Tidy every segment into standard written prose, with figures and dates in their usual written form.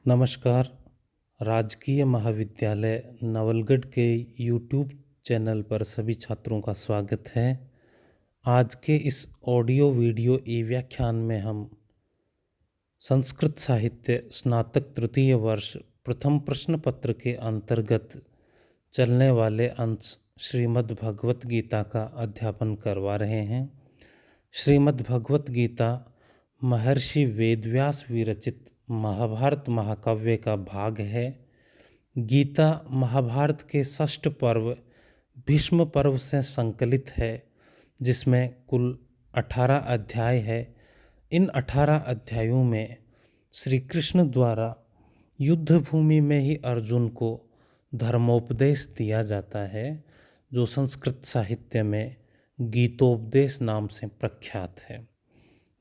नमस्कार। राजकीय महाविद्यालय नवलगढ़ के यूट्यूब चैनल पर सभी छात्रों का स्वागत है। आज के इस ऑडियो वीडियो ई व्याख्यान में हम संस्कृत साहित्य स्नातक तृतीय वर्ष प्रथम प्रश्न पत्र के अंतर्गत चलने वाले अंश श्रीमद् भगवत गीता का अध्यापन करवा रहे हैं। श्रीमद् भगवत गीता महर्षि वेदव्यास विरचित महाभारत महाकाव्य का भाग है। गीता महाभारत के षष्ठ पर्व भीष्म पर्व से संकलित है, जिसमें कुल 18 अध्याय है। इन 18 अध्यायों में श्री कृष्ण द्वारा युद्ध भूमि में ही अर्जुन को धर्मोपदेश दिया जाता है, जो संस्कृत साहित्य में गीतोपदेश नाम से प्रख्यात है।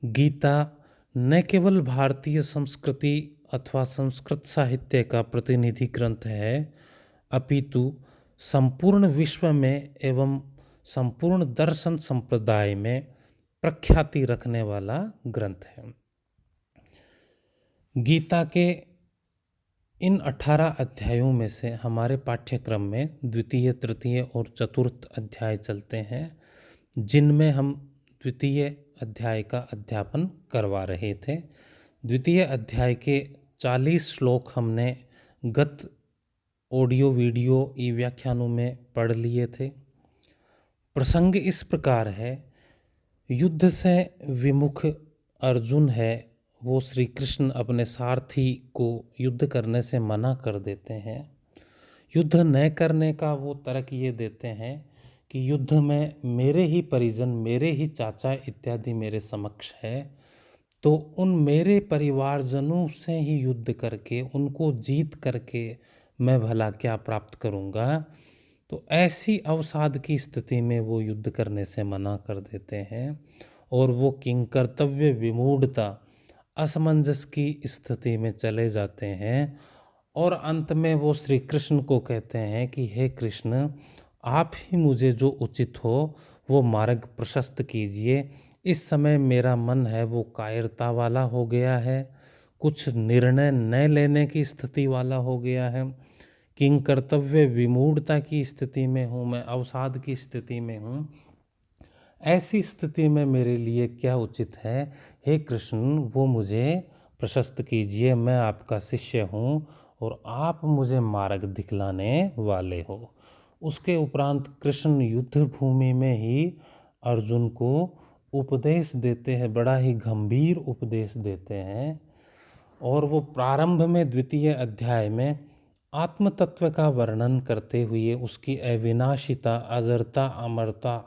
गीता न केवल भारतीय संस्कृति अथवा संस्कृत साहित्य का प्रतिनिधि ग्रंथ है, अपितु संपूर्ण विश्व में एवं संपूर्ण दर्शन संप्रदाय में प्रख्याति रखने वाला ग्रंथ है। गीता के इन 18 अध्यायों में से हमारे पाठ्यक्रम में द्वितीय, तृतीय और चतुर्थ अध्याय चलते हैं, जिनमें हम द्वितीय अध्याय का अध्यापन करवा रहे थे। द्वितीय अध्याय के 40 श्लोक हमने गत ऑडियो वीडियो ई व्याख्यानों में पढ़ लिए थे। प्रसंग इस प्रकार है। युद्ध से विमुख अर्जुन है, वो श्री कृष्ण अपने सारथी को युद्ध करने से मना कर देते हैं। युद्ध न करने का वो तर्क ये देते हैं कि युद्ध में मेरे ही परिजन, मेरे ही चाचा इत्यादि मेरे समक्ष है, तो उन मेरे परिवारजनों से ही युद्ध करके उनको जीत करके मैं भला क्या प्राप्त करूँगा। तो ऐसी अवसाद की स्थिति में वो युद्ध करने से मना कर देते हैं और वो किंकर्तव्य विमूढ़ता, असमंजस की स्थिति में चले जाते हैं और अंत में वो श्री कृष्ण को कहते हैं कि हे कृष्ण, आप ही मुझे जो उचित हो वो मार्ग प्रशस्त कीजिए। इस समय मेरा मन है वो कायरता वाला हो गया है, कुछ निर्णय न लेने की स्थिति वाला हो गया है, किंग कर्तव्य विमूढ़ता की स्थिति में हूँ, मैं अवसाद की स्थिति में हूँ। ऐसी स्थिति में मेरे लिए क्या उचित है, हे कृष्ण वो मुझे प्रशस्त कीजिए। मैं आपका शिष्य हूँ और आप मुझे मार्ग दिखलाने वाले हो। उसके उपरांत कृष्ण युद्ध भूमि में ही अर्जुन को उपदेश देते हैं, बड़ा ही गंभीर उपदेश देते हैं। और वो प्रारंभ में द्वितीय अध्याय में आत्म तत्व का वर्णन करते हुए उसकी अविनाशिता, अजरता, अमरता,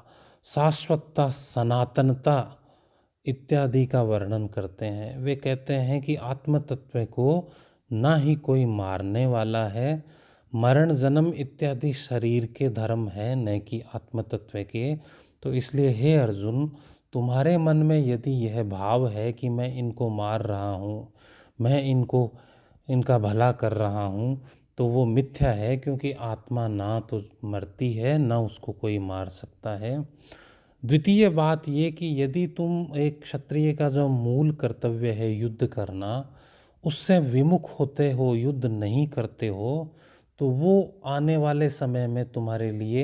शाश्वतता, सनातनता इत्यादि का वर्णन करते हैं। वे कहते हैं कि आत्म तत्व को ना ही कोई मारने वाला है, मरण जन्म इत्यादि शरीर के धर्म है, न कि आत्म तत्व के। तो इसलिए हे अर्जुन, तुम्हारे मन में यदि यह भाव है कि मैं इनको मार रहा हूँ, मैं इनका भला कर रहा हूँ, तो वो मिथ्या है, क्योंकि आत्मा ना तो मरती है, ना उसको कोई मार सकता है। द्वितीय बात ये कि यदि तुम एक क्षत्रिय का जो मूल कर्तव्य है युद्ध करना, उससे विमुख होते हो, युद्ध नहीं करते हो, तो वो आने वाले समय में तुम्हारे लिए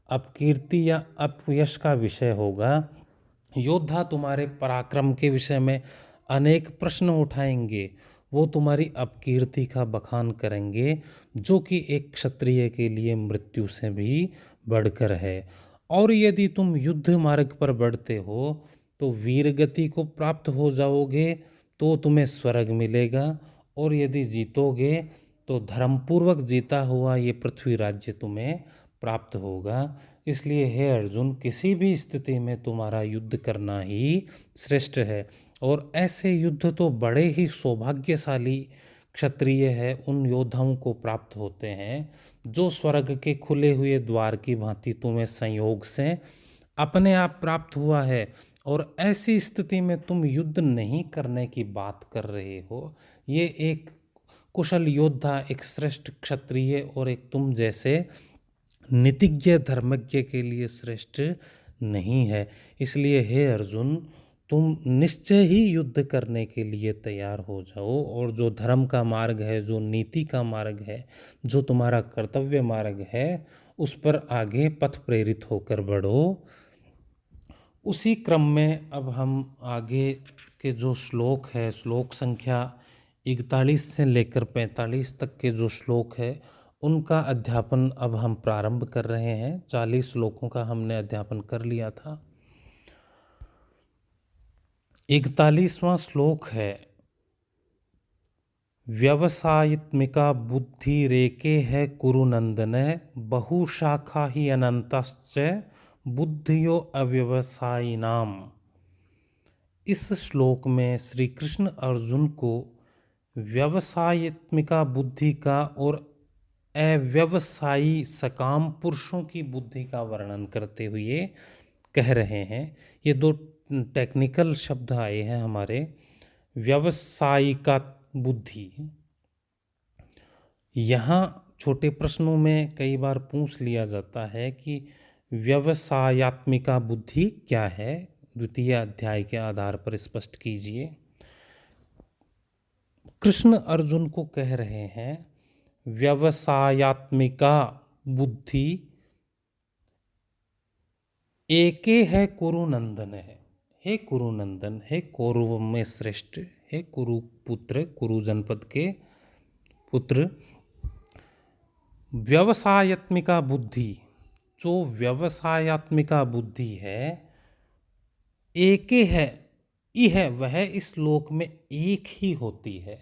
अपकीर्ति या अपयश का विषय होगा। योद्धा तुम्हारे पराक्रम के विषय में अनेक प्रश्न उठाएंगे, वो तुम्हारी अपकीर्ति का बखान करेंगे, जो कि एक क्षत्रिय के लिए मृत्यु से भी बढ़कर है। और यदि तुम युद्ध मार्ग पर बढ़ते हो तो वीरगति को प्राप्त हो जाओगे, तो तुम्हें स्वर्ग मिलेगा, और यदि जीतोगे तो धर्मपूर्वक जीता हुआ ये पृथ्वी राज्य तुम्हें प्राप्त होगा। इसलिए हे अर्जुन, किसी भी स्थिति में तुम्हारा युद्ध करना ही श्रेष्ठ है। और ऐसे युद्ध तो बड़े ही सौभाग्यशाली क्षत्रिय है उन योद्धाओं को प्राप्त होते हैं, जो स्वर्ग के खुले हुए द्वार की भांति तुम्हें संयोग से अपने आप प्राप्त हुआ है। और ऐसी स्थिति में तुम युद्ध नहीं करने की बात कर रहे हो, ये एक कुशल योद्धा, एक श्रेष्ठ क्षत्रिय और एक तुम जैसे नीतिज्ञ धर्मज्ञ के लिए श्रेष्ठ नहीं है। इसलिए हे अर्जुन, तुम निश्चय ही युद्ध करने के लिए तैयार हो जाओ और जो धर्म का मार्ग है, जो नीति का मार्ग है, जो तुम्हारा कर्तव्य मार्ग है, उस पर आगे पथ प्रेरित होकर बढ़ो। उसी क्रम में अब हम आगे के जो श्लोक है, श्लोक संख्या 41 से लेकर 45 तक के जो श्लोक है, उनका अध्यापन अब हम प्रारंभ कर रहे हैं। 40 श्लोकों का हमने अध्यापन कर लिया था। 41वां श्लोक है, व्यवसायित्मिका बुद्धि रेके है कुरुनंदन, बहुशाखा ही अनंतश्च बुद्धियो अव्यवसायिनाम। इस श्लोक में श्री कृष्ण अर्जुन को व्यवसायित्मिका बुद्धि का और अव्यवसायी सकाम पुरुषों की बुद्धि का वर्णन करते हुए कह रहे हैं। ये दो टेक्निकल शब्द आए हैं हमारे। व्यवसायिका बुद्धि, यहाँ छोटे प्रश्नों में कई बार पूछ लिया जाता है कि व्यवसायत्मिका बुद्धि क्या है, द्वितीय अध्याय के आधार पर स्पष्ट कीजिए। कृष्ण अर्जुन को कह रहे हैं व्यवसायत्मिका बुद्धि एके है कुरुनंदन है। हे कुरुनंदन, हे कौरव में श्रेष्ठ, हे कुरुपुत्र, कुरु जनपद के पुत्र, व्यवसायत्मिका बुद्धि, जो व्यवसायत्मिका बुद्धि है, एके है, ई है, वह इस लोक में एक ही होती है,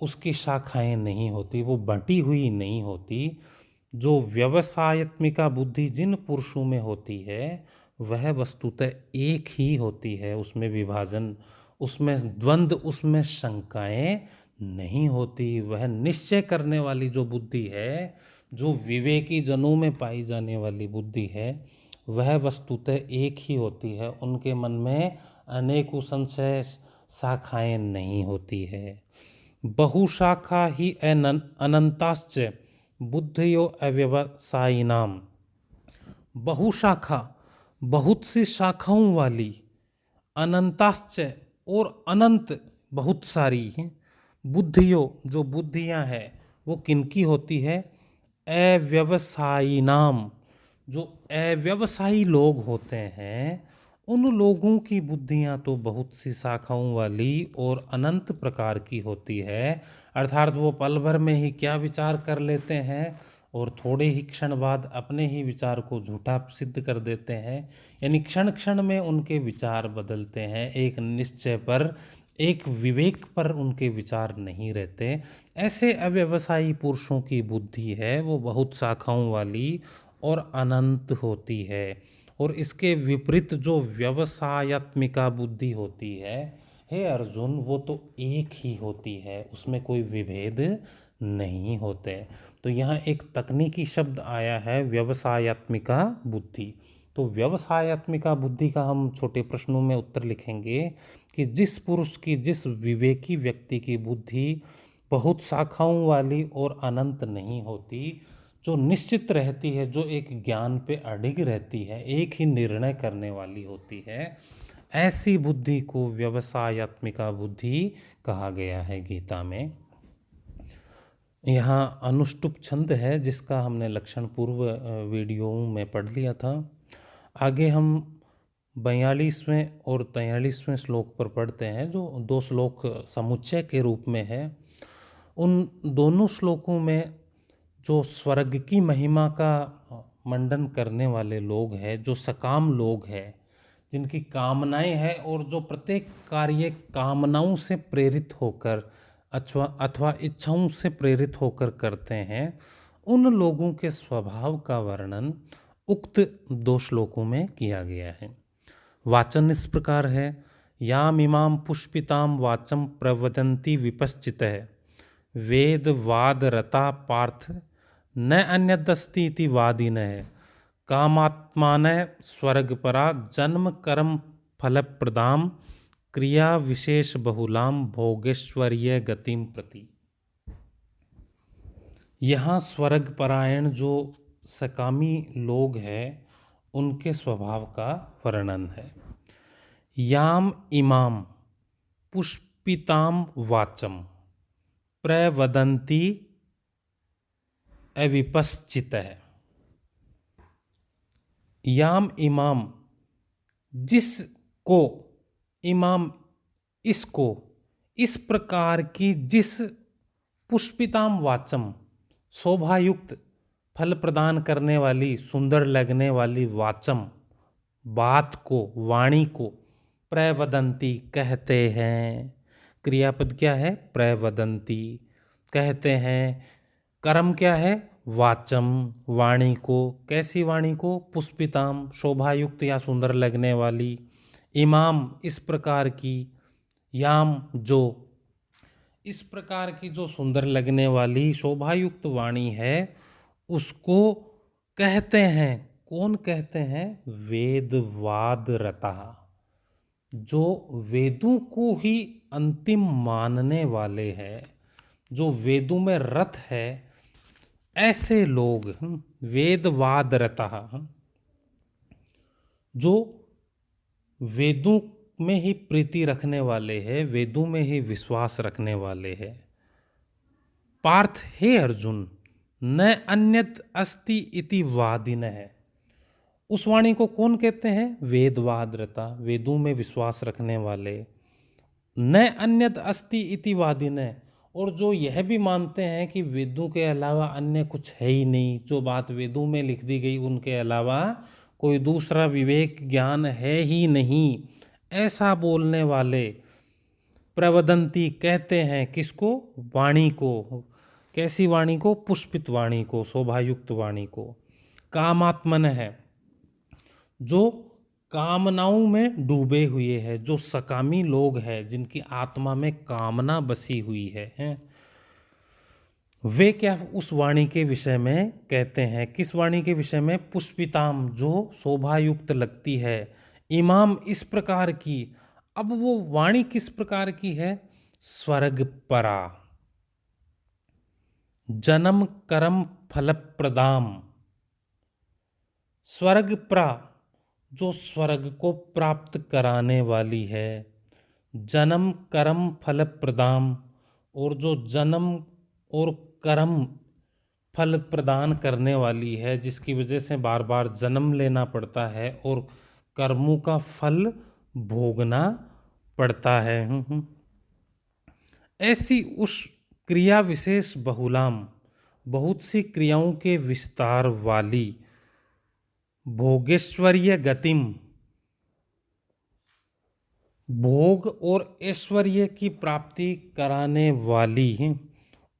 उसकी शाखाएं नहीं होती, वो बंटी हुई नहीं होती। जो व्यवसायत्मिका बुद्धि जिन पुरुषों में होती है, वह वस्तुतः एक ही होती है, उसमें विभाजन, उसमें द्वंद्व, उसमें शंकाएं नहीं होती। वह निश्चय करने वाली जो बुद्धि है, जो विवेकी जनों में पाई जाने वाली बुद्धि है, वह वस्तुतः एक ही होती है। उनके मन में अनेकों संशय शाखाएं नहीं होती है। बहुशाखा ही अनंताश्च बुद्धियो अव्यवसायिनाम। बहुशाखा, बहुत सी शाखाओं वाली, अनंताश्च और अनंत, बहुत सारी हैं, बुद्धियों, जो बुद्धियां हैं, वो किनकी होती है? अव्यवसायिनाम, जो अव्यवसायी लोग होते हैं, उन लोगों की बुद्धियां तो बहुत सी शाखाओं वाली और अनंत प्रकार की होती है। अर्थात वो पल भर में ही क्या विचार कर लेते हैं और थोड़े ही क्षण बाद अपने ही विचार को झूठा सिद्ध कर देते हैं। यानी क्षण क्षण में उनके विचार बदलते हैं, एक निश्चय पर, एक विवेक पर उनके विचार नहीं रहते। ऐसे अव्यवसायी पुरुषों की बुद्धि है, वो बहुत शाखाओं वाली और अनंत होती है। और इसके विपरीत जो व्यवसायत्मिका बुद्धि होती है, हे अर्जुन, वो तो एक ही होती है, उसमें कोई विभेद नहीं होते। तो यहाँ एक तकनीकी शब्द आया है, व्यवसायत्मिका बुद्धि। तो व्यवसायत्मिका बुद्धि का हम छोटे प्रश्नों में उत्तर लिखेंगे कि जिस पुरुष की, जिस विवेकी व्यक्ति की बुद्धि बहुत शाखाओं वाली और अनंत नहीं होती, जो निश्चित रहती है, जो एक ज्ञान पे अडिग रहती है, एक ही निर्णय करने वाली होती है, ऐसी बुद्धि को व्यवसायत्मिका बुद्धि कहा गया है गीता में। यहाँ अनुष्टुप छंद है, जिसका हमने लक्षण पूर्व वीडियो में पढ़ लिया था। आगे हम 42वें और 43वें श्लोक पर पढ़ते हैं, जो दो श्लोक समुच्चय के रूप में है। उन दोनों श्लोकों में जो स्वर्ग की महिमा का मंडन करने वाले लोग हैं, जो सकाम लोग हैं, जिनकी कामनाएं हैं और जो प्रत्येक कार्य कामनाओं से प्रेरित होकर अथवा इच्छाओं से प्रेरित होकर करते हैं, उन लोगों के स्वभाव का वर्णन उक्त दो श्लोकों में किया गया है। वाचन इस प्रकार है, याम इमाम पुष्पिताम वाचम प्रवदन्ति विपश्चितः वेद वाद रता पार्थ न अन्यदस्ति इति वादिनः कामात्मान स्वर्गपरा जन्म कर्म फलप्रदाम क्रिया विशेष बहुलाम भोगेश्वर्य गतिम प्रति। यहाँ स्वर्गपरायण जो सकामी लोग हैं, उनके स्वभाव का वर्णन है। याम इमाम पुष्पिताम वाचम प्रवदन्ति अविपश्चितः। याम इमाम, जिसको, इमाम इसको, इस प्रकार की, जिस, पुष्पिताम वाचम शोभायुक्त, फल प्रदान करने वाली, सुंदर लगने वाली, वाचम बात को, वाणी को, प्रवदंती कहते हैं। क्रियापद क्या है? प्रवदंती, कहते हैं। कर्म क्या है? वाचम, वाणी को। कैसी वाणी को? पुष्पिताम, शोभायुक्त या सुंदर लगने वाली। इमाम, इस प्रकार की। याम, जो, इस प्रकार की जो सुंदर लगने वाली शोभायुक्त वाणी है, उसको कहते हैं। कौन कहते हैं? वेदवाद रता, जो वेदों को ही अंतिम मानने वाले हैं, जो वेदों में रत है, ऐसे लोग वेदवाद रता, जो वेदों में ही प्रीति रखने वाले हैं, वेदों में ही विश्वास रखने वाले हैं। पार्थ, हे अर्जुन, न अन्यत अस्ति इति वादिन है। उस वाणी को कौन कहते हैं? वेदवाद रता, वेदों में विश्वास रखने वाले। न अन्यत अस्ति इति वादिन है, और जो यह भी मानते हैं कि वेदों के अलावा अन्य कुछ है ही नहीं, जो बात वेदों में लिख दी गई उनके अलावा कोई दूसरा विवेक ज्ञान है ही नहीं, ऐसा बोलने वाले प्रवदंती कहते हैं। किसको? वाणी को। कैसी वाणी को? पुष्पित वाणी को, शोभायुक्त वाणी को। कामात्मन है, जो कामनाओं में डूबे हुए हैं, जो सकामी लोग हैं, जिनकी आत्मा में कामना बसी हुई है, हैं? वे क्या उस वाणी के विषय में कहते हैं? किस वाणी के विषय में? पुष्पिताम, जो शोभायुक्त लगती है। इमाम, इस प्रकार की। अब वो वाणी किस प्रकार की है? स्वर्ग परा, जन्म कर्म फलप्रदाम। स्वर्ग परा, जो स्वर्ग को प्राप्त कराने वाली है। जन्म कर्म फल प्रदान, और जो जन्म और कर्म फल प्रदान करने वाली है, जिसकी वजह से बार बार जन्म लेना पड़ता है और कर्मों का फल भोगना पड़ता है। ऐसी उस क्रिया विशेष बहुलाम, बहुत सी क्रियाओं के विस्तार वाली, भोगेश्वर्य गतिम, भोग और ऐश्वर्य की प्राप्ति कराने वाली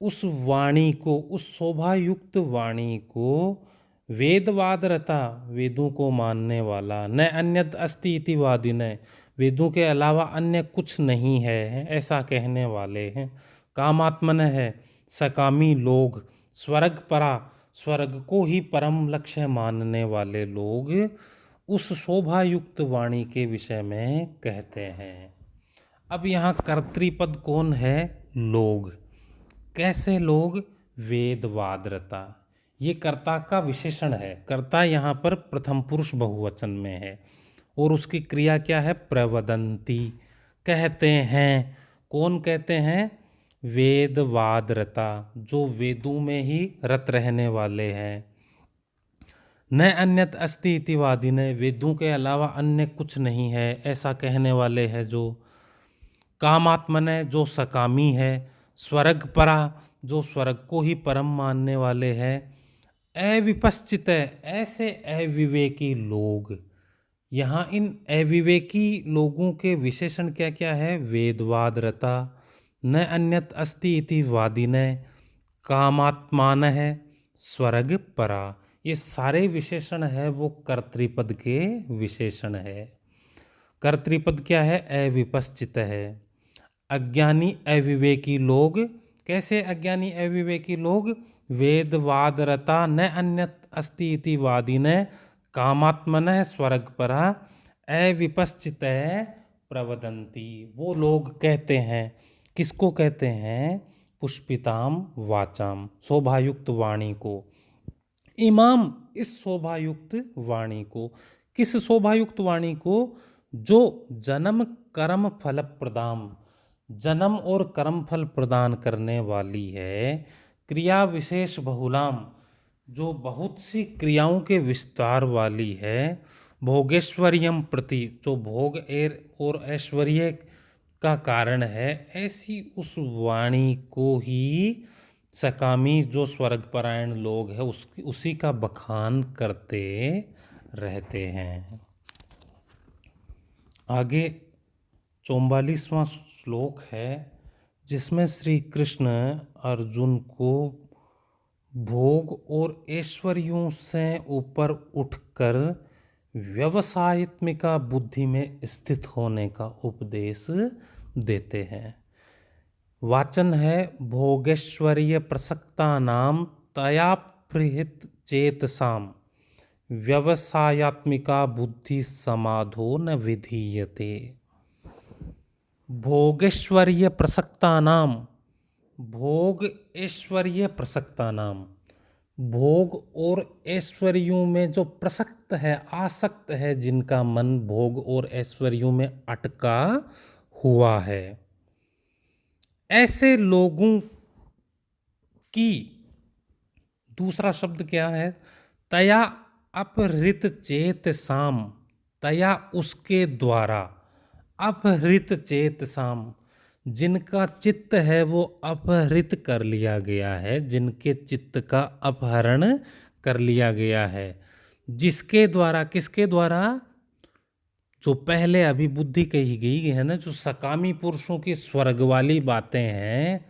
उस वाणी को, उस शोभायुक्त वाणी को वेदवाद रता, वेदों को मानने वाला। न अन्यत अस्ति इति वादिन, वेदों के अलावा अन्य कुछ नहीं है, ऐसा कहने वाले हैं। कामात्मन है, सकामी लोग। स्वर्ग परा, स्वर्ग को ही परम लक्ष्य मानने वाले लोग उस शोभायुक्त वाणी के विषय में कहते हैं। अब यहाँ कर्तृपद कौन है? लोग। कैसे लोग? वेदवादरता, ये कर्ता का विशेषण है। कर्ता यहाँ पर प्रथम पुरुष बहुवचन में है, और उसकी क्रिया क्या है? प्रवदंती, कहते हैं। कौन कहते हैं? वेदवादरता, जो वेदों में ही रत रहने वाले हैं। न अन्यत अस्ति इति वादिन, वेदों के अलावा अन्य कुछ नहीं है, ऐसा कहने वाले हैं जो। कामात्मन, जो सकामी है। स्वर्ग परा, जो स्वर्ग को ही परम मानने वाले हैं। अविपश्चित, ऐसे अविवेकी लोग। यहाँ इन अविवेकी लोगों के विशेषण क्या क्या है? वेदवादरता, न अन्यत अस्ति इति वादिन, कामात्मान है, स्वर्ग परा। ये सारे विशेषण है वो कर्तृपद के विशेषण है। कर्तृपद क्या है? अविपश्चित है। अज्ञानी अविवेकी लोग। कैसे अज्ञानी अविवेकी लोग? वेदवादरता, न अन्यत अस्ति इति वादिन, कामात्मन स्वर्ग परा, अविपश्चित प्रवदंती। वो लोग कहते हैं। किसको कहते हैं? पुष्पिताम वाचाम, शोभायुक्त वाणी को। इमाम, इस शोभायुक्त वाणी को। किस शोभायुक्त वाणी को? जो जन्म कर्म फल प्रदान, जन्म और कर्म फल प्रदान करने वाली है, क्रिया विशेष बहुलाम, जो बहुत सी क्रियाओं के विस्तार वाली है, भोगेश्वर्यम प्रति, जो भोग और ऐश्वर्य का कारण है, ऐसी उस वाणी को ही सकामी जो स्वर्गपरायण लोग हैं उसी का बखान करते रहते हैं। आगे 44वां श्लोक है, जिसमें श्री कृष्ण अर्जुन को भोग और ऐश्वर्यों से ऊपर उठकर व्यवसायत्मिका बुद्धि में स्थित होने का उपदेश देते हैं। वाचन है, भोगेश्वर्य प्रसक्ता नाम तया प्रहित चेतसाम व्यवसायत्मिका बुद्धि समाधो न विधीयते। भोगेश्वर्य प्रसक्ता नाम, भोग ऐश्वर्य प्रसक्ता नाम, भोग और ऐश्वर्यों में जो प्रसक्त है, आसक्त है, जिनका मन भोग और ऐश्वर्यों में अटका हुआ है, ऐसे लोगों की, दूसरा शब्द क्या है, तया अपहृत चेत साम, तया उसके द्वारा, अपहृत चेत साम, जिनका चित्त है वो अपहृत कर लिया गया है, जिनके चित्त का अपहरण कर लिया गया है, जिसके द्वारा, किसके द्वारा, जो पहले अभी बुद्धि कही गई है ना, जो सकामी पुरुषों की स्वर्ग वाली बातें हैं,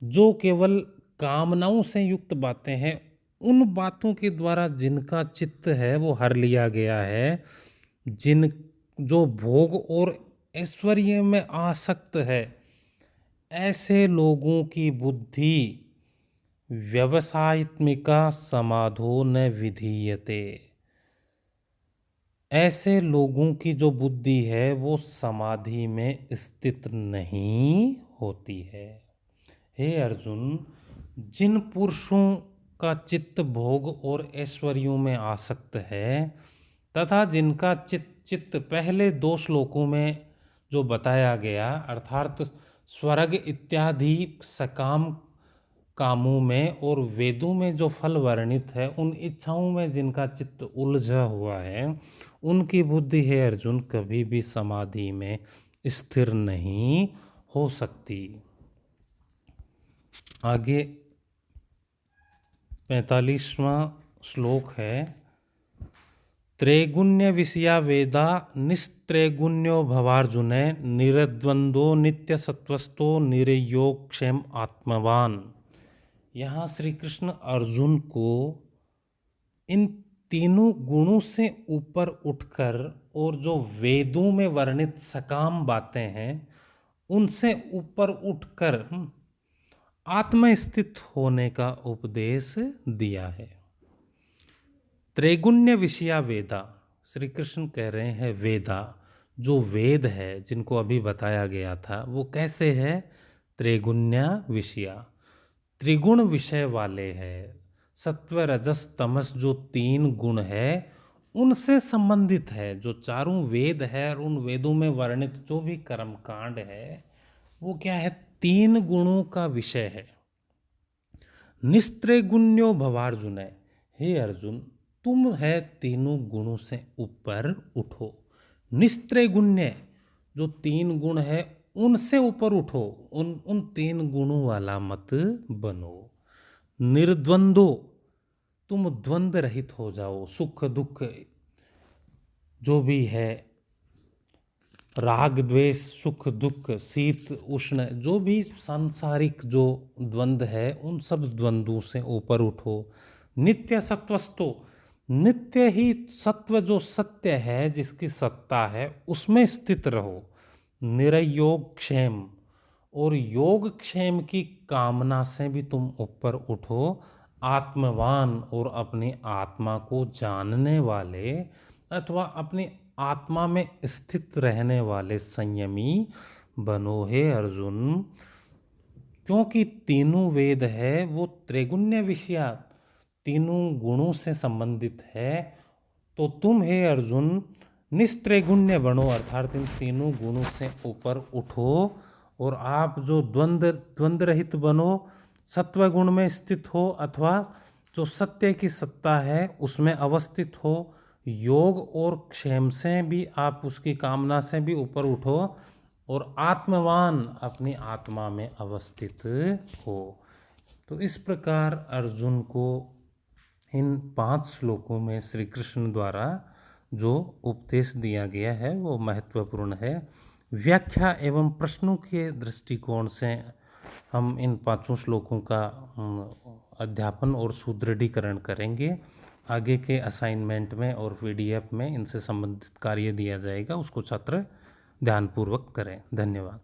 जो केवल कामनाओं से युक्त बातें हैं, उन बातों के द्वारा जिनका चित्त है वो हर लिया गया है, जिन जो भोग और ऐश्वर्य में आसक्त है, ऐसे लोगों की बुद्धि व्यवसायत्मिका समाधो न विधीयते, ऐसे लोगों की जो बुद्धि है वो समाधि में स्थित नहीं होती है। हे अर्जुन, जिन पुरुषों का चित्त भोग और ऐश्वर्यों में आसक्त है तथा जिनका चित्त पहले 2 श्लोकों में जो बताया गया, अर्थात स्वर्ग इत्यादि सकाम कामों में और वेदों में जो फल वर्णित है, उन इच्छाओं में जिनका चित्त उलझा हुआ है, उनकी बुद्धि है अर्जुन कभी भी समाधि में स्थिर नहीं हो सकती। आगे 45वां श्लोक है, त्रैगुण्य विषया वेदा निस्त्रैगुण्यो भवार्जुने निरद्वंदो नित्य सत्वस्तो निरयोक्षेम आत्मवान। यहाँ श्री कृष्ण अर्जुन को इन तीनों गुणों से ऊपर उठकर और जो वेदों में वर्णित सकाम बातें हैं उनसे ऊपर उठकर आत्मस्थित होने का उपदेश दिया है। त्रैगुण्य विषया वेदा, श्री कृष्ण कह रहे हैं वेदा, जो वेद है जिनको अभी बताया गया था वो कैसे है, त्रैगुण्य विषया, त्रिगुण विषय वाले हैं, सत्व रजस तमस जो 3 गुण है उनसे संबंधित है। जो चारों वेद है और उन वेदों में वर्णित जो भी कर्मकांड है वो क्या है, 3 गुणों का विषय है। निस्त्रैगुण्यो भवार्जुन, हे अर्जुन तुम है तीनों गुणों से ऊपर उठो। निस्त्रैगुण्य, जो 3 गुण है उनसे ऊपर उठो, उन 3 गुणों वाला मत बनो। निर्द्वंदो, तुम द्वंद्व रहित हो जाओ, सुख दुख जो भी है, राग द्वेष सुख दुख शीत उष्ण जो भी सांसारिक जो द्वंद्व है उन सब द्वंद्वों से ऊपर उठो। नित्य सत्वस्तो, नित्य ही सत्व जो सत्य है जिसकी सत्ता है उसमें स्थित रहो। निरयोग क्षेम, और योग क्षेम की कामना से भी तुम ऊपर उठो। आत्मवान, और अपनी आत्मा को जानने वाले अथवा अपनी आत्मा में स्थित रहने वाले संयमी बनो हे अर्जुन। क्योंकि तीनों वेद है वो त्रैगुण्य विषया, तीनों गुणों से संबंधित है। तो तुम हे अर्जुन निस्त्रैगुण्य बनो, अर्थात इन तीनों गुणों से ऊपर उठो और आप जो द्वंद्व रहित बनो, सत्व गुण में स्थित हो अथवा जो सत्य की सत्ता है उसमें अवस्थित हो। योग और क्षेम से भी आप उसकी कामना से भी ऊपर उठो और आत्मवान अपनी आत्मा में अवस्थित हो। तो इस प्रकार अर्जुन को इन 5 श्लोकों में श्री कृष्ण द्वारा जो उपदेश दिया गया है वो महत्वपूर्ण है। व्याख्या एवं प्रश्नों के दृष्टिकोण से हम इन 5 श्लोकों का अध्यापन और सुदृढ़ीकरण करेंगे। आगे के असाइनमेंट में और पीडीएफ में इनसे संबंधित कार्य दिया जाएगा, उसको छात्र ध्यानपूर्वक करें। धन्यवाद।